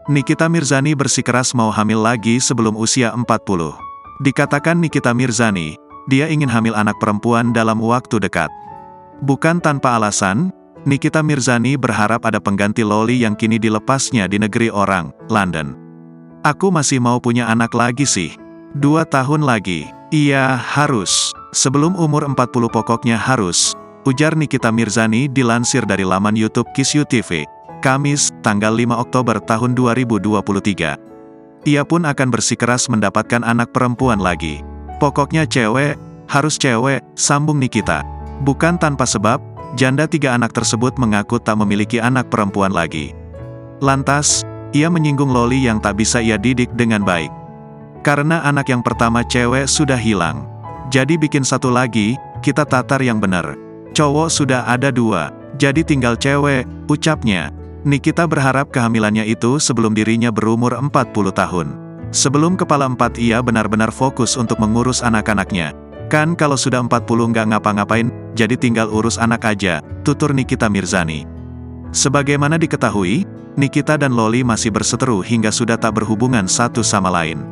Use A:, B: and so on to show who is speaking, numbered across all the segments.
A: Nikita Mirzani bersikeras mau hamil lagi sebelum usia 40. Dikatakan Nikita Mirzani, dia ingin hamil anak perempuan dalam waktu dekat. Bukan tanpa alasan, Nikita Mirzani berharap ada pengganti Loli yang kini dilepasnya di negeri orang, London. Aku masih mau punya anak lagi sih. 2 tahun lagi. Iya, harus. Sebelum umur 40 pokoknya harus. Ujar Nikita Mirzani dilansir dari laman YouTube Kisyu TV. Kamis, tanggal 5 Oktober tahun 2023. Ia pun akan bersikeras mendapatkan anak perempuan lagi. Pokoknya cewek, harus cewek, sambung Nikita. Bukan tanpa sebab, janda 3 anak tersebut mengaku tak memiliki anak perempuan lagi. Lantas, ia menyinggung Loli yang tak bisa ia didik dengan baik. Karena anak yang pertama cewek sudah hilang. Jadi bikin satu lagi, kita tatar yang benar. Cowok sudah ada 2, jadi tinggal cewek, ucapnya. Nikita berharap kehamilannya itu sebelum dirinya berumur 40 tahun. Sebelum kepala 4 ia benar-benar fokus untuk mengurus anak-anaknya. Kan kalau sudah 40 nggak ngapa-ngapain, jadi tinggal urus anak aja, tutur Nikita Mirzani. Sebagaimana diketahui, Nikita dan Loli masih berseteru hingga sudah tak berhubungan satu sama lain.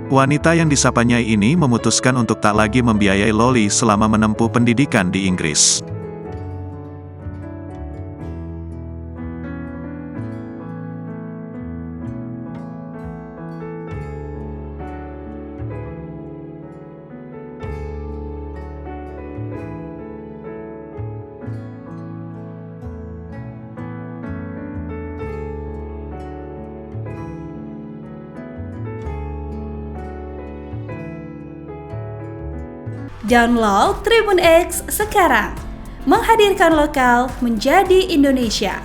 A: Wanita yang disapanya ini memutuskan untuk tak lagi membiayai Loli selama menempuh pendidikan di Inggris.
B: Download Tribun X sekarang, menghadirkan lokal menjadi Indonesia.